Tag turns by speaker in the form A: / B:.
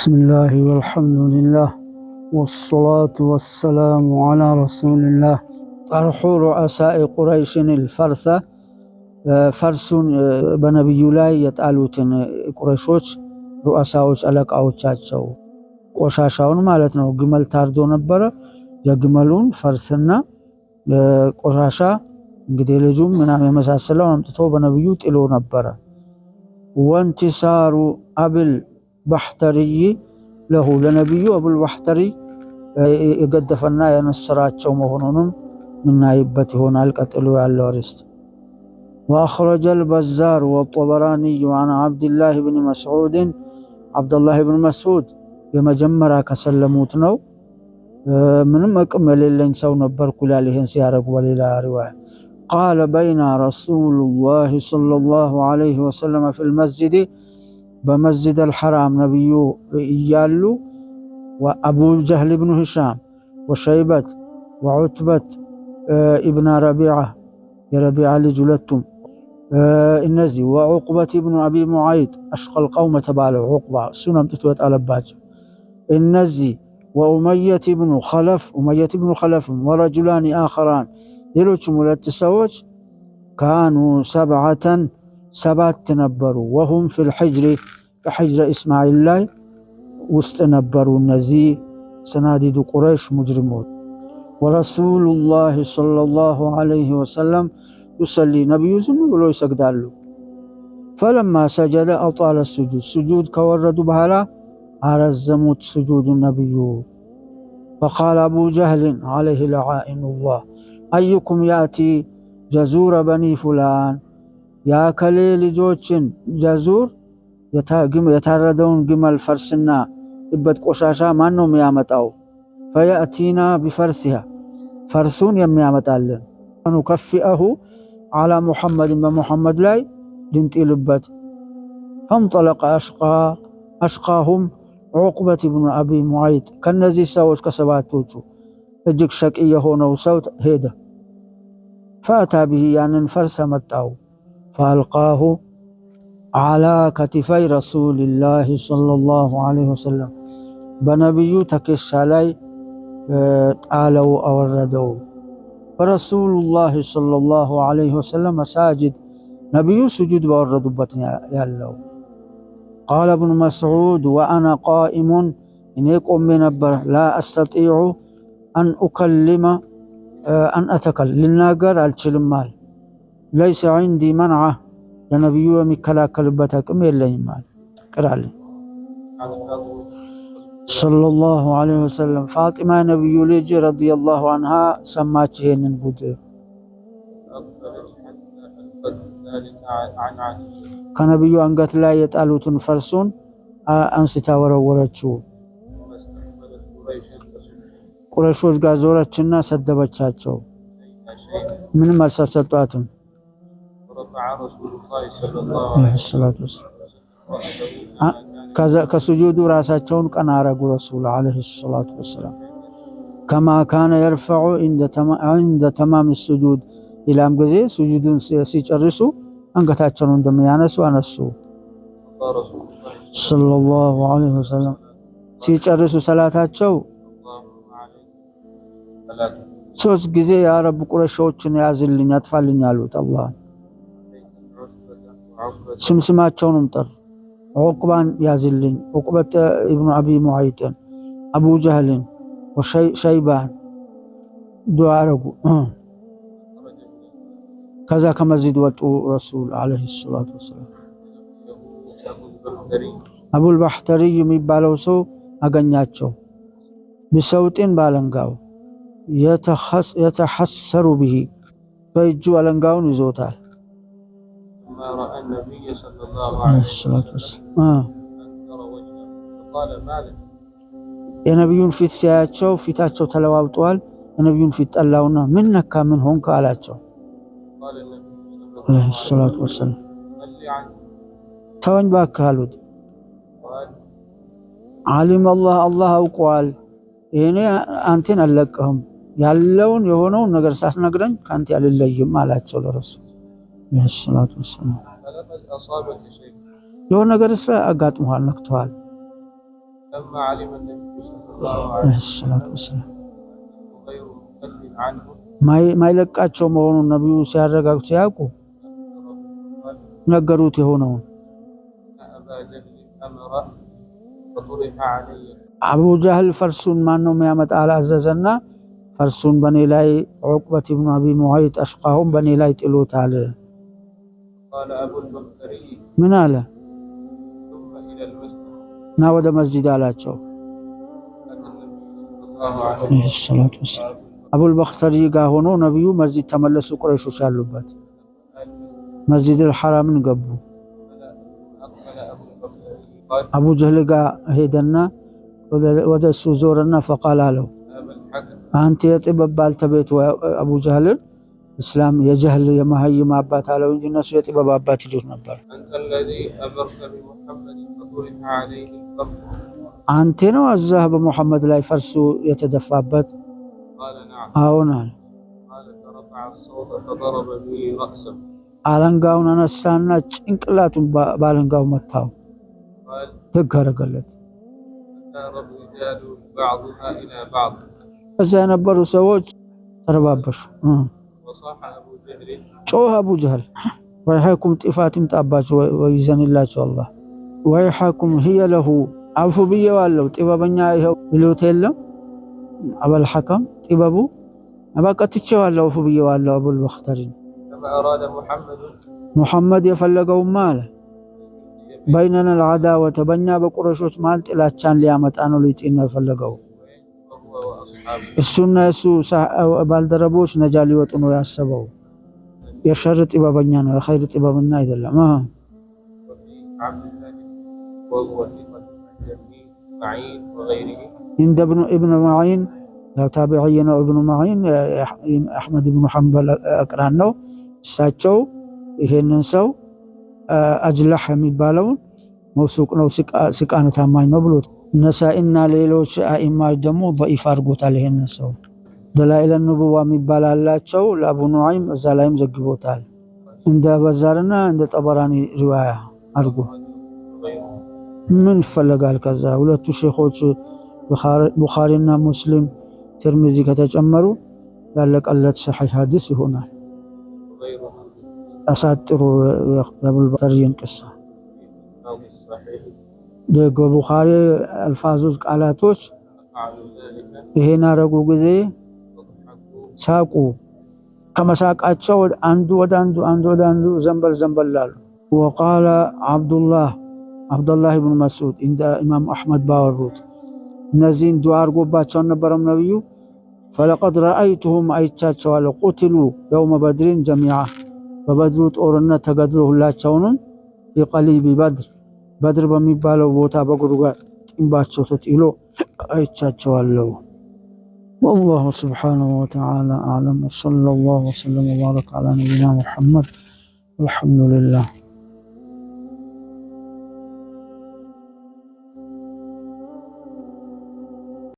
A: بسم الله والحمد لله والصلاة والسلام على رسول الله طرح رؤساء قريش الفرثة فرسون بنبي لا يتعلوتن قريشوች رؤساዎች አለቃዎቻቸው ቆሻሻውን ማለት ነው ግመል ታርዶ ነበር የግመሉን ፈርስና ቆሻሻ እንግዲህ ልጁም ምናም የመሳሰለው አምጥቶ በነብዩ ጥሎ ነበር ወንቲሳሩ አብል ባህተሪ له ለነብዩ አቡል ባህተሪ የገደፈና ያነሰራቸው መሆኑንም ምናይበት ይሆናል ቀጥሎ ያለው አርስት واخرج البزار والطبراني عن عبد الله بن مسعود عبد الله بن مسعود የመጀመሪያ ከሰለሙት ነው ምንም አቅም የሌለኝ ሰው ነበርኩ ይላል ይሄን ሲያረግ ወሌላ ሪዋያ قال بين رسول الله صلى الله عليه وسلم في المسجد بمسجد الحرام نبي يالو وابو جهل بن هشام وشيبة وعتبة ابن ربيعة ربيعة لجلتهم النزي وعقبة ابن ابي معيط اشقى القوم تبالوا عقبة سنم تتوت على باج النزي وأمية بن خلف ورجلان آخران ሌሎችም ሁለት ሰዎች كانوا ሰባት ነበሩ وهم في الحجر በحجر اسماعيل ላይ ውስጥ ነበሩ እነዚህ ሰናዲዱ ቁረይሽ ሙጅሪሞች ورسول الله صلى الله عليه وسلم يصلي نبي ዝም ብሎ ይሰግዳሉ فلما سجد أطال السجود سجود ከወረዱ በኋላ አረዘሙት سجود النبي فقال أبو جهل عليه لعائن الله أيكم يأتي جزور بني فلان يا كلي لجوچن جزور يتاردون جمل فرسنا إبت قشاشا مانو ميامتاو فيأتينا بفرسها فرسون يميامتالن ونكفئه على محمد بمحمد لاي دنتي لبت فانطلق أشقاهم عقبة بن أبي معيط كالنزي ساوش كسباتوچو እጅግ ሸቂይ የሆነው ሰው ሄደ فأتى به ያንን ፈርስ መጣው فألقاه على كتفي رسول الله صلى الله عليه وسلم በነብዩ ትከሻ ላይ ጣለው አወረደው فرسول الله صلى الله عليه وسلم ساجد ነብዩ سجود ባወረዱበት ያለው قال ابن مسعود وأنا قائم እኔ ቆሜ ነበር لا أستطيع أن أتكلم للناقر الشلمال ليس عندي منعه لنبي يمكلاكل بتاكم يلين مال قرالي صلى الله عليه وسلم فاطمة نبي ليج رضي الله عنها سماتهن بود كان نبي انغت لا يطالوتن فرسون انستا ወረወረችው ቁረይሾች ጋር ዞረችና ሰደበቻቸው ምንም አልሰጧትም ከሱጁዱ ራሳቸውን ቀና አረጉ ረሱል አለይሂ ሰላቱ ወሰለም كما كان يرفع عند تمام السجود ኢላም ጊዜ ሱጁዱን ሲጨርሱ አንገታቸውን እንደሚያነሱ አነሱ ሰለላሁ ዐለይሂ ወሰለም ሲጨርሱ ሰላታቸው ሶስት ጊዜ ያ ረብ ቁረይሾችን ያዝልኝ አጥፋልኝ አሉት አላህ ስምስማቸውንም ጠር ዑቅባን ያዝልኝ ዑቅበት ኢብኑ አቢ ሙዓይጥን አቡ ጀህልን ወሸይባን ዱዓ አረጉ ከዛ ከመስጂድ ወጡ ረሱል አለይሂ ሰላቱ ወሰለም አቡል ባህተሪ የሚባለው ሰው አገኛቸው በሰውጤን ባለንጋው يتحسر به فيجوا አለንጋውን ይዞታል
B: ما راى النبي صلى الله عليه وسلم قال ماذا
A: የነብዩን ፊት ሲያያቸው ፊታቸው ተለዋውጧል የነብዩን ፊት ጠላውና ምን ነካ ምን ሆንክ አላቸው
B: قال النبي صلى الله عليه وسلم
A: ተወኝ እባክህ አሉት علم الله አውቋል እኔ አንተን አልለቀህም ያለውን የሆነው ነገር ሳትነግረኝ ካንተ ያልለይም አላቸው ለረሱል ሰለላሁ ዐለይሂ ወሰለም የሆነ ነገር አጋጥሟል ነክቷል
B: لما علم النبي صلى الله
A: عليه
B: عليه
A: الصلاة
B: وسلم
A: والسلام
B: غير مخل عنه
A: ማይለቃቸው መሆኑን ነብዩ ሲያረጋግጡ ሲያውቁ ነገሩት የሆነውን
B: أبا جهل أمر فطرح علي
A: አቡ ጀህል ፈርሱን ማነው የሚያመጣ አላዘዘና ፈርሱን በኔ ላይ ዑቅበት ኢብኑ አቢ ሙዓይጥ አሽቃሁም በኔ ላይ ጥሎታል።
B: قال أبو البختري
A: ምን አለ
B: ثم إلى المسجد
A: ና ወደ መስጂድ አላቸው።
B: أتى النبي صلى الله عليه
A: ሰላቱ ወሰላም አቡል በክተሪ ጋር ሆኖ ነብዩ መስጂድ ተመለሱ። ቁረይሾች ያሉበት መስጂድል ሐራምን ገቡ። አቡ ጀህል ጋር ሄደና ወደሱ ዞረና ፈቃል አለው አንተ የጥበብ ባልተቤት አቡ ጀህልን እስላም የጀህል የመሃይም አባት አለው እንጂ እነሱ የጥበብ አባት ይሉት ነበር። አንተ ነው አዛህ በሙሐመድ ላይ ፈርሱ የተደፋበት? አዎን አለ። አለንጋውን አነሳና ጭንቅላቱን ባለንጋው መታው፣ ተገረገለት። እዛ የነበሩ ሰዎች ተረባበሹ። ጮኸ አቡ ጀህል ወይሐኩም ጥፋት ይምጣባችሁ ወይዘንላችሁ አላህ ወይሐኩም ህየ ለሁ አፉ ብዬዋለሁ ጥበበኛ ይኸው ይሉት የለም አበል ሐከም ጥበቡ አባቀትቼዋለሁ አፉ ብዬዋለሁ አቡል በክተሪ ሙሐመድ የፈለገውማ አለ በይነና العداوة በእኛ በቁረሾች መሃል ጥላቻን ሊያመጣ ነው ሊጥን ነው የፈለገው። እሱና እሱ ባልደረቦች ነጃ ሊወጡ ነው ያሰበው። የሸር ጥበበኛ ነው የኸይር ጥበበኛ አይደለም። عند ابن معين ያው ታቢዒ ነው። ابن معين አህመድ ኢብኑ ሐንበል አቅራን ነው። እሳቸው ይሄንን ሰው አጅላህ የሚባለውን መውሱቅ ነው ሲቃኑ ታማኝ ነው ብሎት ነሳኢና ሌሎች አኢማዎች ደግሞ ضعيف አድርጎታል። ይሄንን ሰው ደላኢል ኑቡዋ የሚባል አላቸው ለአቡ ኑዓይም እዛ ላይም ዘግቦታል። እንደ በዛርና እንደ ጠበራኒ ሪዋያ አድርጎ ምን ይፈልጋል? ከዛ ሁለቱ ሼኾች ቡኻሪና ሙስሊም ትርሚዚ ከተጨመሩ ያለቀለት ሰሒህ ሐዲስ ይሆናል። አሳጥሩ የአቡል በክተሪን ቅሳ ደጎ ቡኻሪ አልፋዞች ቃላቶች ይሄን አረጉ ጊዜ ሳቁ። ከመሳቃቸው አንዱ ወደ አንዱ ዘንበል አሉ። وقال አብዱላህ ኢብኑ መስዑድ እንደ ኢማም አህመድ ባወሩት እነዚህን ዱዓ አርጎባቸው ነበረም ነብዩ فلقد رأيتهم አይቻቸዋለሁ ቁትሉ يوم بدر جميعا በበድሩ ጦርነት ተገድሎ ሁላቸውንም የቀሊቢ በድር በሚባለው ቦታ በጉድጓድ ጥንባቸው ተጥሎ አይቻቸዋለሁ። والله سبحانه وتعالى أعلم. صلى الله وسلم وبارك على نبينا محمد. الحمد لله.